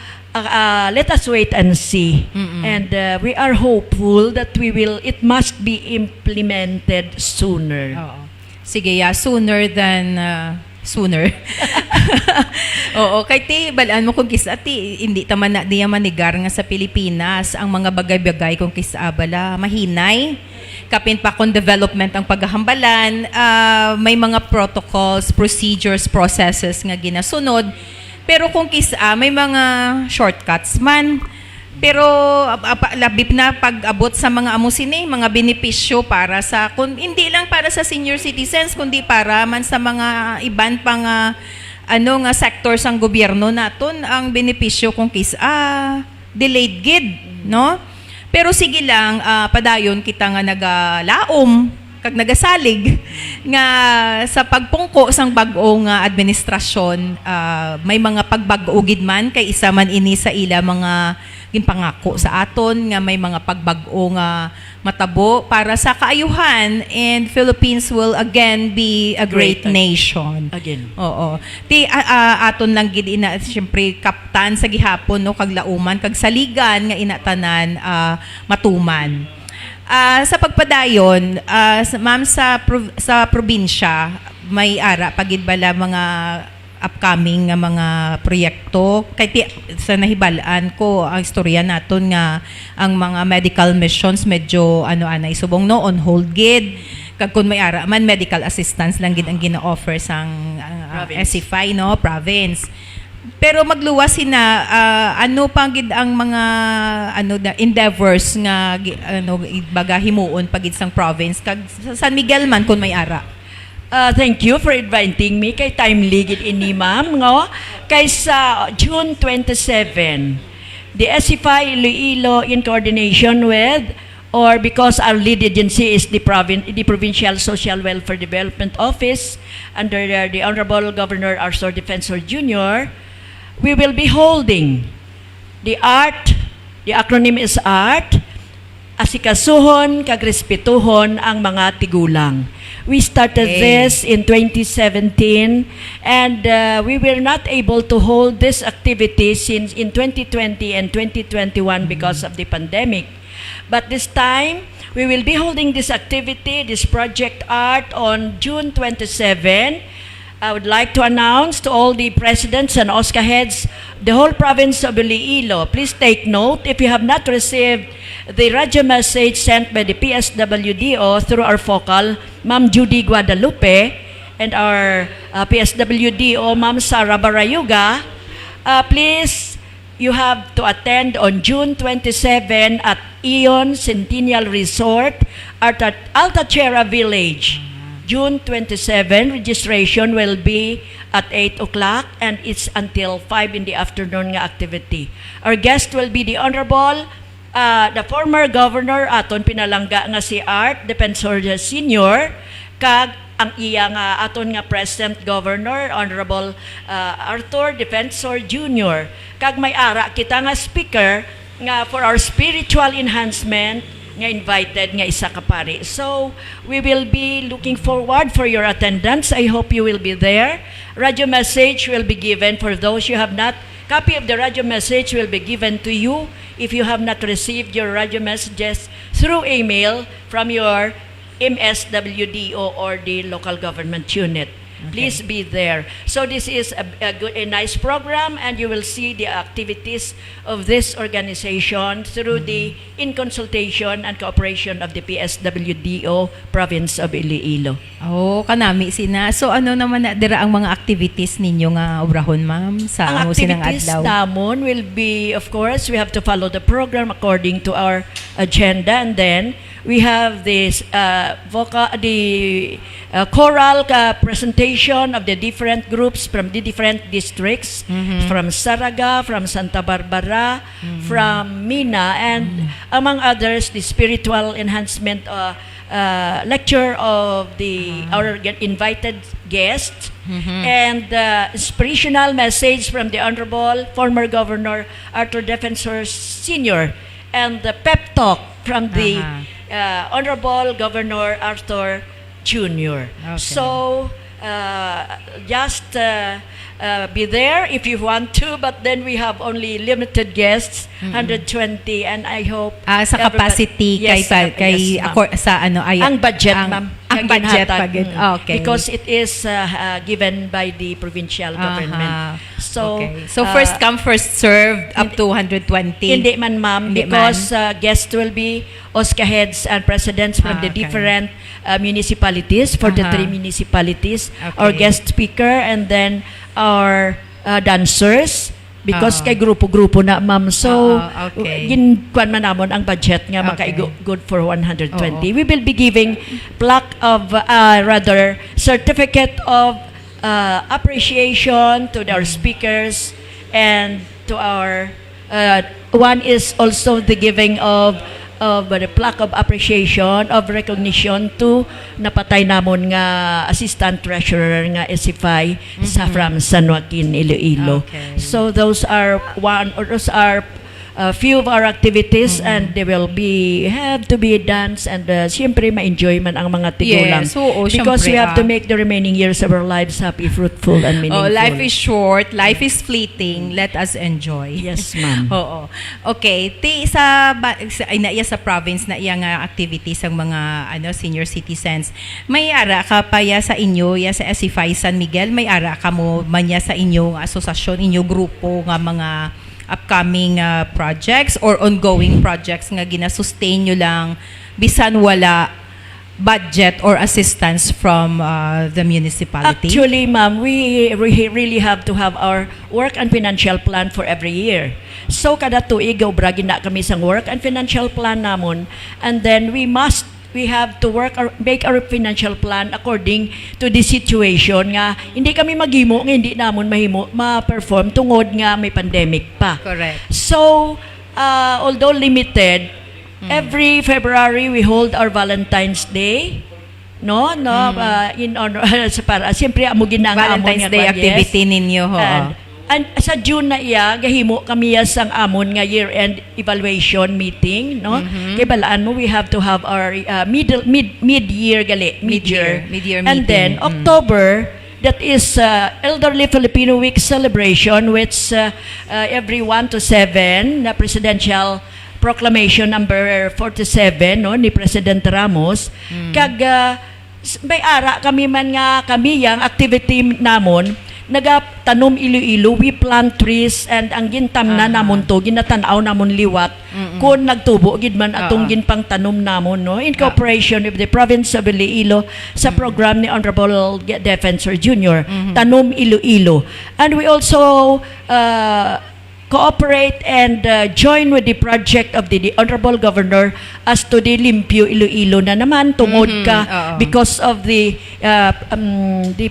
let us wait and see. And we are hopeful that it must be implemented sooner. Oo. Sige, sooner than sooner. Oo, kay ti balaan mo kung kisa ti hindi taman na diya manigar nga sa Pilipinas ang mga bagay-bagay kung kisa bala mahinay. Kapin pa kung development ang paghahambalan, may mga protocols, procedures, processes nga ginasunod. Pero kung kisa may mga shortcuts man Pero labib na pag-abot sa mga amusine, mga benepisyo para sa hindi lang para sa senior citizens kundi para man sa mga iban pang nga sectors ang gobyerno naton ang benepisyo kung delayed gid, no? Pero sige lang, padayon kita nga nagalaom kag nagasalig nga sa pagpungko sang bag-o nga administrasyon, may mga pagbag-o gid man kay isa man ini sa ila mga ginpangako sa aton nga may mga pagbag-o nga matabo para sa kaayuhan, and Philippines will again be a great nation. Again. Oo. Aton lang gid ina syempre kaptan sa gihapon no kag lauman kag saligan nga inatanan matuman. Sa pagpadayon, ma'am sa probinsya may ara pagid bala mga upcoming nga mga proyekto kay sa nahibalaan ko ang istorya naton nga ang mga medical missions medyo anay subong no on hold gid kag kun may ara man medical assistance lang gid ang gina-offer sang SCFAll no province. Pero magluwas sina ano pang gid ang mga endeavors nga baga himuon pagid sang province kag sa San Miguel man kun may ara. Thank you for inviting me kay timely gid ini ma'am ngo kay sa June 27 the SCFAll Iloilo in coordination with or because our lead agency is the Provincial Social Welfare Development Office under the Honorable Governor Arthur Defensor Jr. we will be holding the acronym is ART, asikasuhon kag respetuhon ang mga tigulang. We started this in 2017 and we were not able to hold this activity since in 2020 and 2021 because of the pandemic. But this time, we will be holding this activity, this Project Art on June 27. I would like to announce to all the presidents and OSCA heads, the whole province of Iloilo, please take note, if you have not received the radio message sent by the PSWDO through our focal, Ma'am Judy Guadalupe, and our PSWDO, Ma'am Sara Barayuga, please, you have to attend on June 27 at Ion Centennial Resort at Altachera Village. June 27, registration will be at 8 o'clock and it's until 5 in the afternoon nga activity. Our guest will be the Honorable, the former Governor aton pinalangga nga si Art Defensor Sr. kag ang iya nga aton nga Present Governor, Honorable Arthur Defensor Jr. Kag may ara kita nga speaker nga for our spiritual enhancement nga invited nga isa ka pari. So, we will be looking forward for your attendance. I hope you will be there. Radio message will be given for those you have not. Copy of the radio message will be given to you if you have not received your radio messages through email from your MSWDO or the local government unit. Please be there. So this is a nice program, and you will see the activities of this organization through the in consultation and cooperation of the PSWDO province of Iloilo. Oh, kanami sina. So ano naman na dira ang mga activities ninyo nga obrahon, ma'am, sa Ang sinang activities adlaw? namon will be, of course, we have to follow the program according to our agenda, and then we have this choral presentation of the different groups from the different districts, from Saraga, from Santa Barbara, from Mina, and among others, the spiritual enhancement lecture of our invited guests, and inspirational message from the Honorable former Governor Arthur Defensor Sr., and the pep talk from the Honorable Governor Arthur Jr. Okay. So, just be there if you want to, but then we have only limited guests, 120, and I hope Sa capacity yes, kay ma'am. sa ano ay ang budget, ma'am. Ang budget pagid. Okay. Because it is given by the provincial government. So, okay. So first come first served up to 120. Hindi man, ma'am, Hindi because guests will be OSCA heads and presidents from the Okay. different municipalities, 43 municipalities, Okay. our guest speaker, and then our dancers, Because kay grupo-grupo na, ma'am. So, okay. ginkuan man namon ang budget nga good for 120. We will be giving plaque of, rather, certificate of appreciation to our speakers and to our, one is also the giving of the plaque of appreciation, of recognition to napatay namon nga assistant treasurer nga SCFAll sa from San Joaquin, Iloilo. Okay. So those are few of our activities and they will have to be done and siyempre ma-enjoy man ang mga tigulang. Yes, oo, because we syempre, have to make the remaining years of our lives happy, fruitful, and meaningful. Life is short, life is fleeting, let us enjoy. Yes, ma'am. Oo. Okay, naiya sa province na iya nga activities ang mga senior citizens. May ara ka pa ya sa inyo, ya sa SCFAll San Miguel, may ara ka mo man ya sa inyong asosasyon, inyo grupo nga mga upcoming projects or ongoing projects nga gina-sustain nyo lang bisan wala budget or assistance from the municipality? Actually, ma'am, we really have to have our work and financial plan for every year. So, kada tuig, bragi na kami sa work and financial plan namon. And then, we have to make our financial plan according to the situation nga hindi kami maghimo nga hindi namon ma-perform tungod nga may pandemic pa. Correct. So, although limited, every February we hold our Valentine's Day. In honor para siyempre amo ginang Valentine's Day activity ninyo ho. And sa June na iya gahimo kami sang amon nga year-end evaluation meeting, Kay balaan mo we have to have our mid-year mid-year and meeting. then October, that is Elderly Filipino Week celebration, which every 1 to 7 na presidential proclamation number 47 ni President Ramos. Kag may ara kami man nga kami yang activity namon nagatanom Iloilo, we plant trees and ang gintam na namon to ginatanaw namon liwat kung nagtubo gid man atong ginpang tanom namon in cooperation with the province of Iloilo sa program ni Honorable Defensor Jr. Tanom Iloilo. And we also cooperate and join with the project of the Honorable Governor as to the Limpyo Iloilo na naman tungod because of the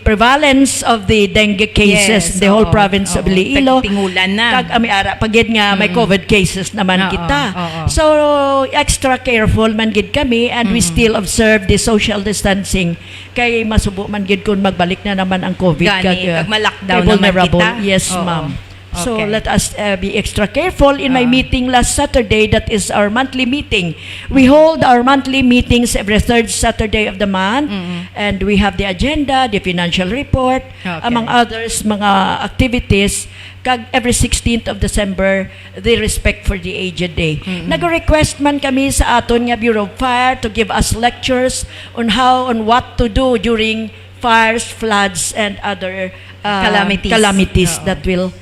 prevalence of the dengue cases in the whole province of Iloilo. Tingulan na. Kag ami ara pagid nga may COVID cases naman kita. So extra careful man gid kami and we still observe the social distancing kay masubo man gid kun magbalik na naman ang COVID kag ma-lockdown naman kita. Yes, ma'am. So Okay. let us be extra careful. In my meeting last Saturday, that is our monthly meeting. We hold our monthly meetings every third Saturday of the month, and we have the agenda, the financial report, among others, mga activities. Kag every 16th of December, the Respect for the Aged Day. Nag-request man kami sa aton nga Bureau of Fire to give us lectures on what to do during fires, floods, and other calamities that will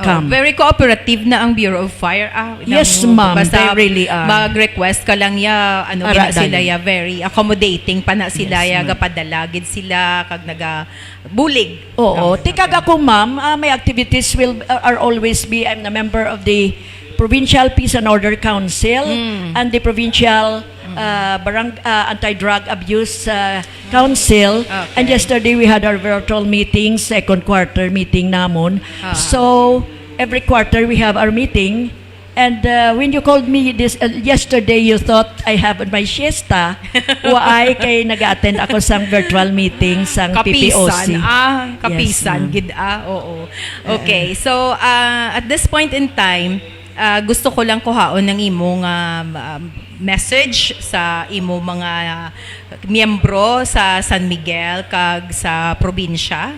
come. Very cooperative na ang Bureau of Fire. Yes, ma'am. Basta They really are. mag-request ka lang ya, sila ya, very accommodating pa na sila ya, gapadalagid sila, kag bulig. Oo. Tikag ako, ma'am, may activities are always be, I'm a member of the Provincial Peace and Order Council and the Provincial Anti-Drug Abuse Council. And yesterday we had our virtual meeting, second quarter meeting namon. So every quarter we have our meeting. And when you called me this yesterday, you thought I have my siesta. Waay kay nag-attend ako sang virtual meeting sang PPOC. Kapisan. Yes, gid oo. Okay, so at this point in time, gusto ko lang kuhaon ng imong message sa imo mga miyembro sa San Miguel kag sa probinsya.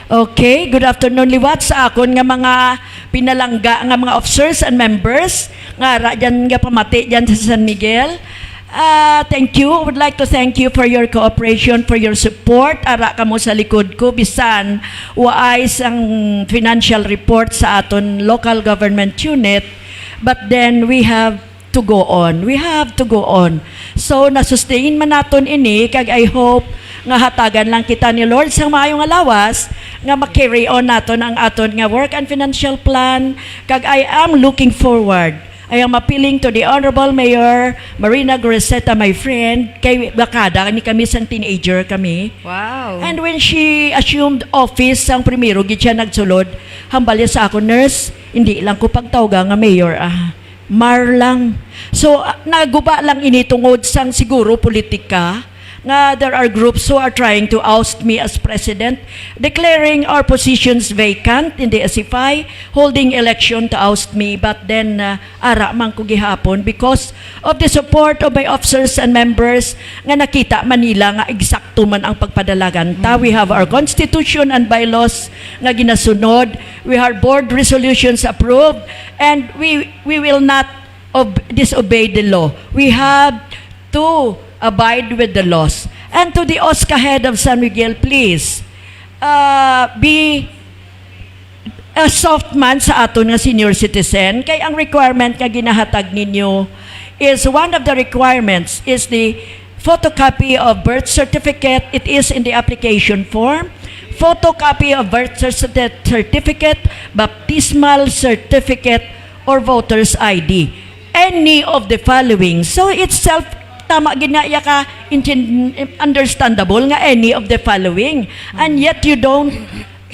Okay, good afternoon liwat sa akon nga mga pinalangga nga mga officers and members nga ra dyan nga pamati dyan sa San Miguel. Thank you. I would like to thank you for your cooperation, for your support. Ara kamo sa likod ko bisan waay sang financial report sa aton local government unit, but then we have to go on. We have to go on. So, nasustain man naton ini, kag I hope nga hatagan lang kita ni Lord sa maayong alawas nga ma-carry on naton ang aton nga work and financial plan. Kag I am looking forward. I am appealing to the Honorable Mayor Marina Greseta, my friend, kay bakada ni kami sang teenager kami. Wow. And when she assumed office sang primero, gid siya nagsulod, hambalya sa ako, nurse, hindi lang ko pagtawga nga mayor, Mar lang. So, naguba lang ini tungod sang siguro politika, nga there are groups who are trying to oust me as president, declaring our positions vacant in the SCFAll, holding election to oust me, but then ara man ko gihapon because of the support of my officers and members nga nakita Manila nga eksakto man ang pagpadalagan ta. We have our constitution and bylaws nga ginasunod. We have board resolutions approved, and we will not disobey the law. We have to abide with the laws. And to the OSCA head of San Miguel, please, be a soft man sa aton nga senior citizen. Kay ang requirement nga ginahatag ninyo is, one of the requirements is the photocopy of birth certificate. It is in the application form. Photocopy of birth certificate, baptismal certificate, or voter's ID. Any of the following. So it's tama ginaya ka, understandable nga any of the following, and yet you don't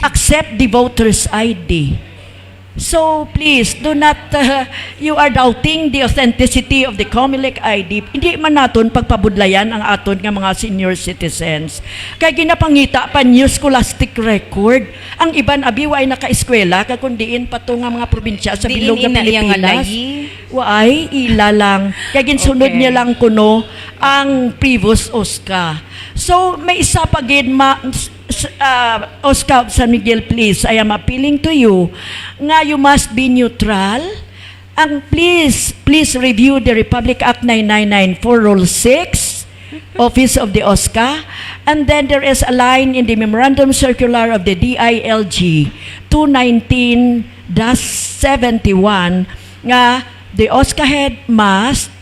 accept the voter's ID. So please do not you are doubting the authenticity of the COMELEC ID. Hindi man naton pagpabudlayan ang aton nga mga senior citizens. Kay ginapangita pa new scholastic record. Ang iban abiwa ay naka-eskwela kakundiin pa to nga mga probinsya sa bilog ng Pilipinas. Waay ilalang. Kay ginsunod niya lang kuno ang previous OSCA. So may isa pa gid OSCA of San Miguel, please, I am appealing to you nga you must be neutral. Ang please review the Republic Act 9994 Rule 6, Office of the OSCA, and then there is a line in the Memorandum Circular of the DILG 219-71 nga the OSCA head must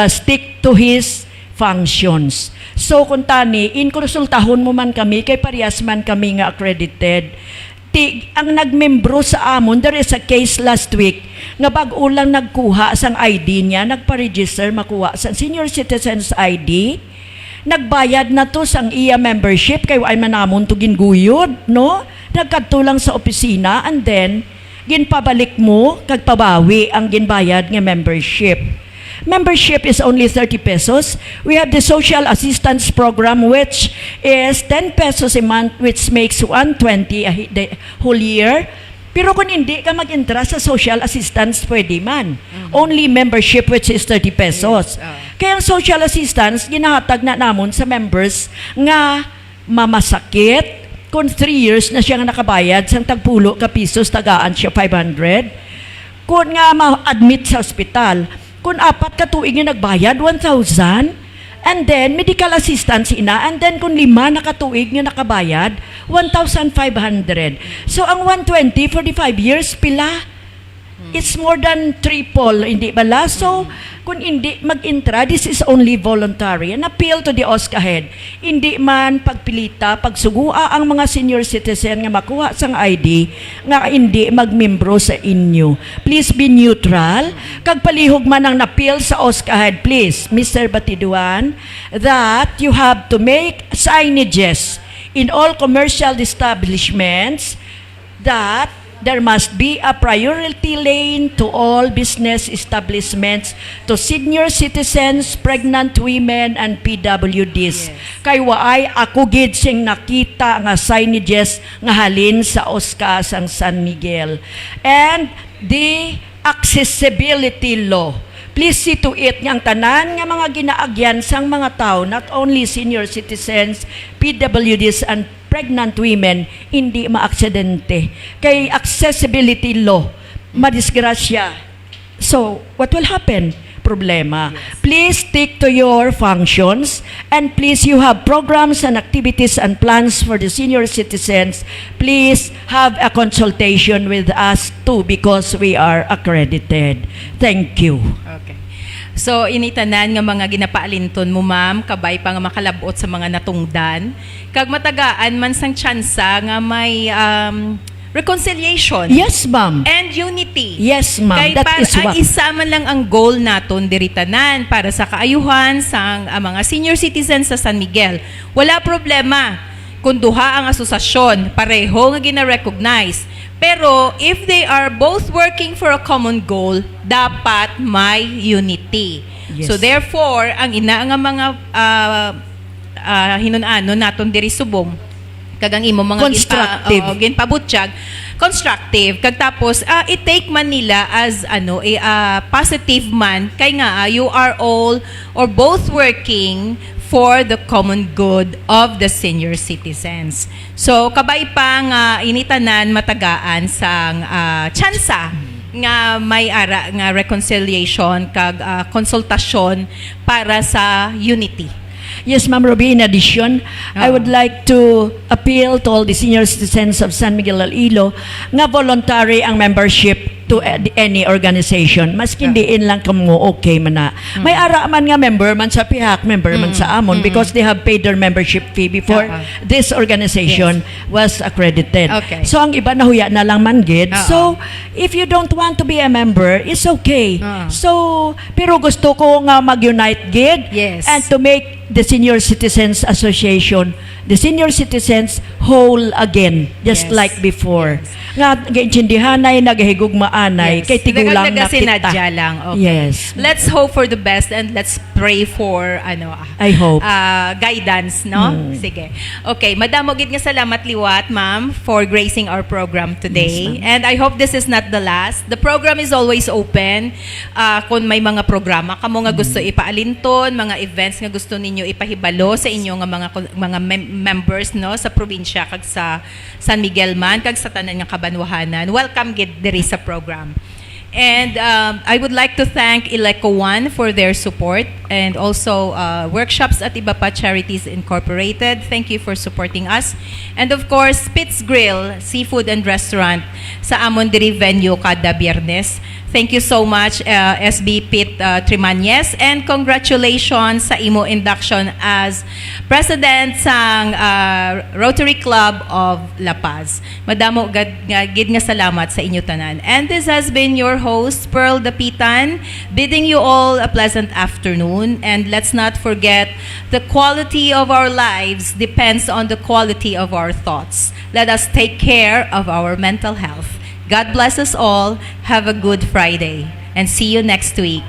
stick to his functions. So kung tani, inkonsultahon mo man kami, kay parehas man kami nga accredited. Ang nagmembro sa amon, there is a case last week, nga bag-o lang nagkuha sang ID niya, nagpa-register, makuha sang senior citizens ID, nagbayad na to sang iya membership, kay ay manamon to ginguyod, no? Nagkadto sa opisina, and then, ginpabalik mo, kagpabawi ang ginbayad nga membership. Membership is only 30 pesos. We have the social assistance program, which is 10 pesos a month, which makes 120 the whole year. Pero kung hindi ka mag-intra sa social assistance, pwede man. Only membership, which is 30 pesos. Kaya ang social assistance, ginahatag na namon sa members nga mamasakit. Kung 3 years na siyang nakabayad, sang tagpulo ka pisos, tagaan siya 500. Kung nga ma-admit sa ospital, kung 4 ka tuig nga nagbayad, 1,000. And then, medical assistance ina. And then, kung 5 na katuig nga nakabayad, 1,500. So, ang 120 for the 5 years, pila? It's more than triple, hindi ba la? So, kung hindi mag-intra, this is only voluntary. An appeal to the OSCA head. Hindi man pagpilita, pagsugua ang mga senior citizen nga makuha sang ID, nga hindi magmembro sa inyo. Please be neutral. Kag palihog man ang napil sa OSCA head, please, Mr. Batiduan, that you have to make signages in all commercial establishments that there must be a priority lane to all business establishments, to senior citizens, pregnant women, and PWDs. Yes. Kay waay ako gid sing nakita nga signages nga halin sa OSCA sang San Miguel. And the accessibility law. Please see to it nga ang tanan nga mga ginaagyan sang mga tao, not only senior citizens, PWDs, and pregnant women, hindi maaksidente. Kay accessibility law, madisgrasya. So, what will happen? Problema. Yes. Please stick to your functions, and please, you have programs and activities and plans for the senior citizens. Please have a consultation with us too, because we are accredited. Thank you. Okay. So initanan nga mga ginapaalinton mo ma'am, kabay pa nga makalabot sa mga natungdan. Kag matagaan man sang tsansa nga may reconciliation. Yes, ma'am. And unity. Yes, ma'am. Kay That is what. isa man lang ang goal naton diritanan para sa kaayuhan sa mga senior citizens sa San Miguel. Wala problema kung duha ang asosasyon, pareho nga gina-recognize. Pero if they are both working for a common goal, dapat may unity. Yes. So therefore, ang ina nga mga hinunano naton diri subong kagang imo mga Constructive. ginpabutsyag constructive kag tapos i-take man nila as positive man kay nga you are all or both working for the common good of the senior citizens. So kabay pa nga initanan matagaan sang tsansa nga may ara nga reconciliation kag konsultasyon para sa unity. Yes, Ma'am Ruby, in addition, I would like to appeal to all the senior citizens of San Miguel Ilo nga voluntary ang membership to any organization. Maskin diin lang kamo okay man na. May ara man nga member man sa PIHAC, member man sa Amon because they have paid their membership fee before this organization was accredited. Okay. So ang iba nahuya na lang man gid. So if you don't want to be a member, it's okay. So pero gusto ko nga mag-unite gid Yes. and to make the Senior Citizens Association, the senior citizens whole again, just Yes. like before. Nga gaintindihanay, nagahigugmaanay, kay tigulang na sinadya kita. lang. Okay. Yes. Let's hope for the best and let's pray for I hope. guidance, no? Sige. Okay, madamo gid nga salamat liwat, ma'am, for gracing our program today. Yes, and I hope this is not the last. The program is always open. Kung may mga programa kamo nga gusto ipaalinton, mga events nga gusto ninyo ipahibalo sa inyo nga mga members no sa probinsya kag sa San Miguel man kag sa tanan nga kabanwahanan, welcome gid diri sa program. And I would like to thank Ileco One for their support and also Workshops at Iba Pa Charities Incorporated. Thank you for supporting us. And of course, Spitz Grill, Seafood and Restaurant sa amon diri venue kada Biyernes. Thank you so much, SB Pete Trimañez, and congratulations sa imo induction as President sang Rotary Club of La Paz. Madamo gid nga salamat sa inyo tanan. And this has been your host, Pearl Dapitan, bidding you all a pleasant afternoon. And let's not forget, the quality of our lives depends on the quality of our thoughts. Let us take care of our mental health. God bless us all. Have a good Friday. And see you next week.